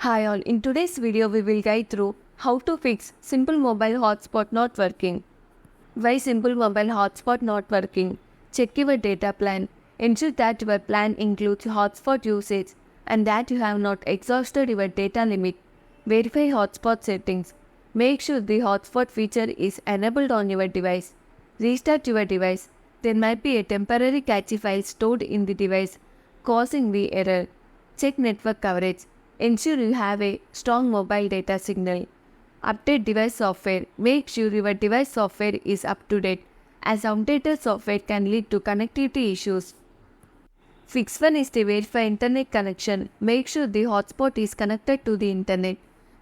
Hi all, in today's video we will guide through how to fix Simple Mobile Hotspot not working. Why Simple Mobile Hotspot not working? Check your data plan. Ensure that your plan includes hotspot usage and that you have not exhausted your data limit. Verify hotspot settings. Make sure the hotspot feature is enabled on your device. Restart your device. There might be a temporary cache file stored in the device, causing the error. Check network coverage. Ensure you have a strong mobile data signal. Update device software. Make sure your device software is up to date, as outdated software can lead to connectivity issues. Fix 1 is to verify internet connection. Make sure the hotspot is connected to the internet.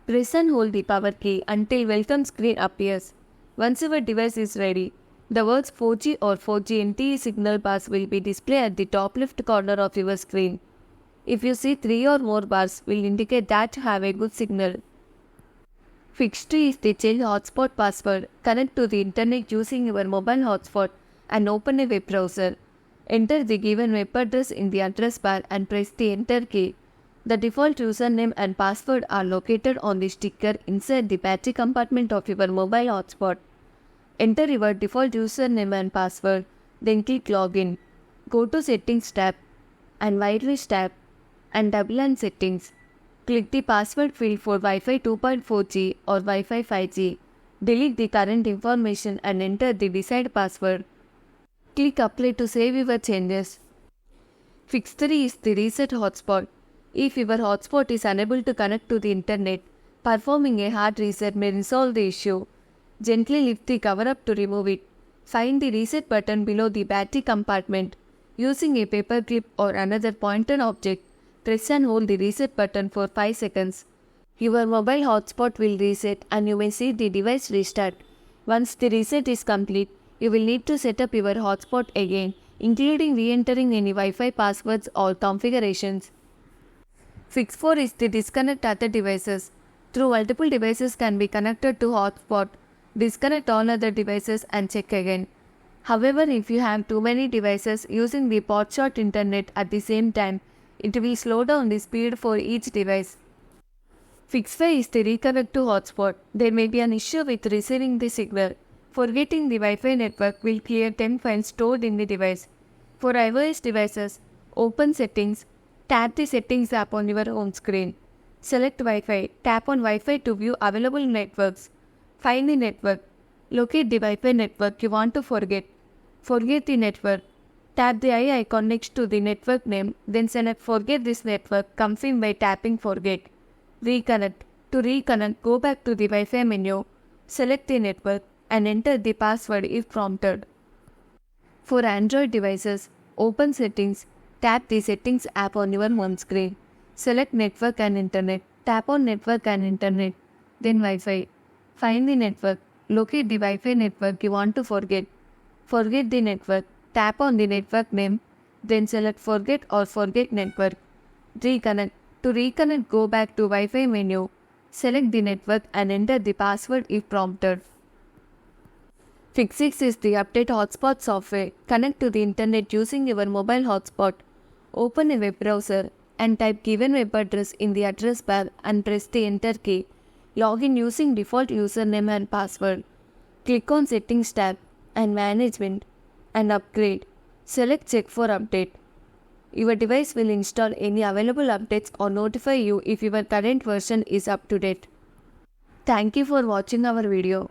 Press and hold the power key until welcome screen appears. Once your device is ready, the words 4G or 4G NTE signal bars will be displayed at the top left corner of your screen. If you see 3 or more bars, will indicate that you have a good signal. Fix 2 is the change hotspot password. Connect to the internet using your mobile hotspot and open a web browser. Enter the given web address in the address bar and press the enter key. The default username and password are located on the sticker inside the battery compartment of your mobile hotspot. Enter your default username and password, then click login. Go to settings tab and wireless tab and WLAN settings. Click the password field for Wi-Fi 2.4G or Wi-Fi 5G. Delete the current information and enter the desired password. Click apply to save your changes. Fix 3 is the reset hotspot. If your hotspot is unable to connect to the internet, performing a hard reset may resolve the issue. Gently lift the cover up to remove it. Find the reset button below the battery compartment. Using a paper clip or another pointer object, press and hold the reset button for 5 seconds. Your mobile hotspot will reset and you may see the device restart. Once the reset is complete, you will need to set up your hotspot again, including re-entering any Wi-Fi passwords or configurations. Fix 4 is the disconnect other devices. Through multiple devices can be connected to hotspot, disconnect all other devices and check again. However, if you have too many devices using the pot-shot internet at the same time, it will slow down the speed for each device. Fix 5 is the reconnect to hotspot. There may be an issue with receiving the signal. Forgetting the Wi-Fi network will clear 10 files stored in the device. For iOS devices, open Settings, tap the Settings app on your home screen. Select Wi-Fi, tap on Wi-Fi to view available networks. Find the network. Locate the Wi-Fi network you want to forget. Forget the network. Tap the eye icon next to the network name, then select Forget this network, confirm by tapping Forget. Reconnect. To reconnect, go back to the Wi-Fi menu, select the network and enter the password if prompted. For Android devices, open Settings, tap the Settings app on your home screen. Select Network and Internet, tap on Network and Internet, then Wi-Fi. Find the network, locate the Wi-Fi network you want to forget. Forget the network. Tap on the network name, then select Forget or Forget Network. Reconnect. To reconnect, go back to Wi-Fi menu, select the network and enter the password if prompted. Fix 6 is the update hotspot software. Connect to the internet using your mobile hotspot. Open a web browser and type given web address in the address bar and press the enter key. Log in using default username and password. Click on Settings tab and Management and Upgrade. Select Check for update. Your device will install any available updates or notify you if your current version is up to date. Thank you for watching our video.